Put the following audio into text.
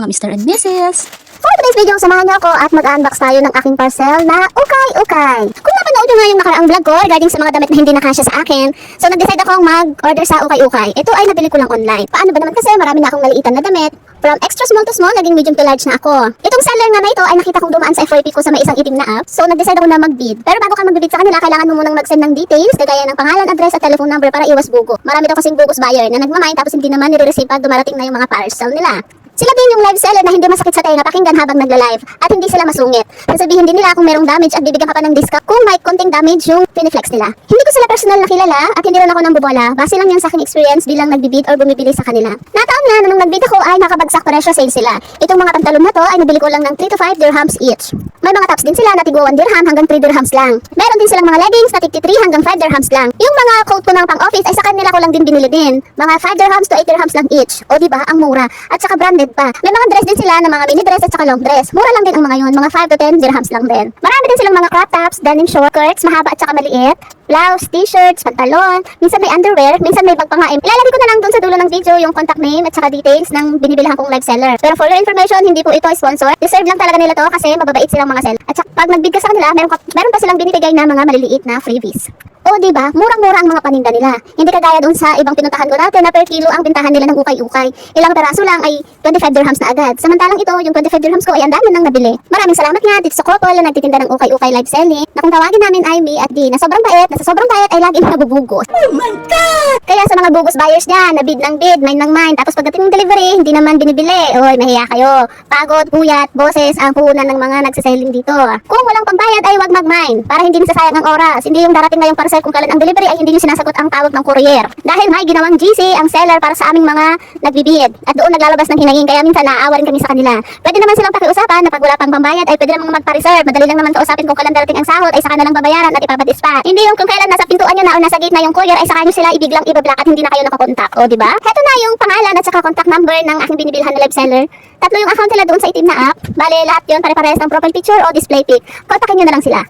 mga Mr. and Mrs. For today's video, samahan niyo ako at mag-unbox tayo ng aking parcel na ukay-ukay. Kung napanood niyo nga yung nakaraang vlog ko regarding sa mga damit na hindi nakasya sa akin, so nag-decide akong mag-order sa ukay-ukay. Ito ay nabili ko lang online. Paano ba naman kasi marami na akong maliitan na damit. From extra small to small, naging medium to large na ako. Itong seller nga na ito ay nakita kong dumaan sa FYP ko sa may isang itim na app. So nag-decide ako na mag-bid. Pero bago ka mag-bid sa kanila, kailangan mo munang mag-send ng details, kagaya ng pangalan, address at telephone number para iwas bugo. Marami daw kasing bugos buyer na nagmamine tapos hindi naman nire-receive pag dumarating na yung mga parcel nila. Sila din yung live seller na hindi masakit sa tenga pakinggan habang nagla-live at hindi sila masungit. Sasabihin din nila kung merong damage at bibigyan ka pa ng discount kung may konting damage yung piniflex nila. Hindi ko sila personal na kilala at hindi rin ako ng bobola. Base lang yan sa aking experience bilang nagbibid or bumibili sa kanila. Nataon na nung nagbid ako ay nakabagsak presyo sale sila. Itong mga pantalon na to ay nabili ko lang ng 3 to 5 dirhams each. May mga tops din sila na tigwa 1 dirham hanggang 3 dirhams lang. Meron din silang mga leggings na tig 3 hanggang 5 dirhams lang. Yung mga coat ko ng pang-office ay sa kanila ko lang din binili din. Mga 5 dirhams to 8 dirhams lang each. O diba, ang mura. At saka branded pa. May mga dress din sila na mga mini dress at saka long dress. Mura lang din ang mga yon, mga 5 to 10 dirhams lang din. Marami din silang mga crop tops, denim shorts, mahaba at saka maliit, blouse, t-shirts, pantalon, minsan may underwear, minsan may bag pa nga. Ilalagay ko na lang dun sa dulo ng video yung contact name at saka details ng binibilihan kong live seller. Pero for your information, hindi po ito sponsor. Deserve lang talaga nila to kasi mababait silang mga seller. At saka pag nagbid ka sa kanila, meron pa silang binibigay na mga maliliit na freebies. O diba, murang-mura ang mga paninda nila. Hindi kagaya doon sa ibang pinuntahan ko dati na per kilo ang bintahan nila ng ukay-ukay. Ilang peraso lang ay 25 dirhams na agad. Samantalang ito, yung 25 dirhams ko ay ang dami nang nabili. Maraming salamat nga dito sa couple na nagtitinda ng ukay-ukay live selling na kung tawagin namin ay me at D na sobrang bait, na sa sobrang diet ay laging nabubugos. Oh my God! Kaya sa mga bugos buyers dyan, na bid ng bid, mind ng mind, tapos pagdating ng delivery, hindi naman binibili. Oy, mahiya kayo. Pagod, puyat, boses ang puhunan ng mga nagsiselling dito. Kung walang pambayad ay wag mag-mind para hindi nasasayang ang oras. Hindi yung darating na yung parcel kung kailan ang delivery ay hindi nyo sinasagot ang tawag ng courier. Dahil may ginawang GC ang seller para sa aming mga nagbibid. At doon naglalabas ng hinangin kaya minsan naaawa rin kami sa kanila. Pwede naman silang pakiusapan na pag wala pang pambayad ay pwede namang magpa-reserve. Madali lang naman kausapin kung kailan darating ang sahod ay saka na lang babayaran at ipapadispat. Hindi yung kung kailan nasa pintuan nyo na o nasa gate na yung courier ay saka nyo sila ibiglang ibablock at hindi na kayo nakakontak. O diba? Heto na yung pangalan at saka contact number ng aking binibilhan na live seller. Tatlo yung account nila doon sa itim na app. Bale lahat yun pare-parehas ng profile picture o display pic. Kontakin nyo na lang sila.